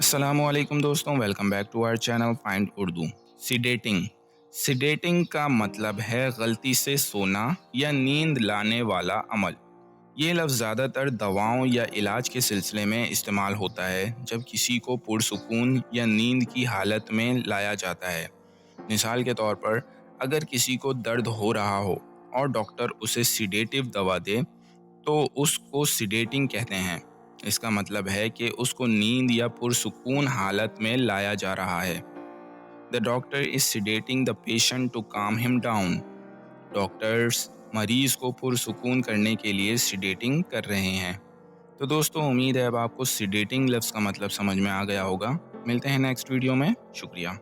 अस्सलामुअलैकुम दोस्तों, welcome back to our channel find Urdu. Sedating sedating का मतलब है गलती से सोना या नींद लाने वाला अमल। ये लफ्ज़ ज़्यादातर दवाओं या इलाज के सिलसिले में इस्तेमाल होता है जब किसी को पुरसुकून या नींद की हालत में लाया जाता है। मिसाल के तौर पर, अगर किसी को दर्द हो रहा हो और डॉक्टर उसे सिडेटिव दवा दे तो उसको सिडेटिंग कहते हैं। इसका मतलब है कि उसको नींद या पुरसुकून हालत में लाया जा रहा है। The doctor is sedating the patient to calm him down. Doctors मरीज को पुरसुकून करने के लिए सिडेटिंग कर रहे हैं। तो दोस्तों, उम्मीद है अब आपको सिडेटिंग लफ्ज़ का मतलब समझ में आ गया होगा। मिलते हैं नेक्स्ट वीडियो में। शुक्रिया।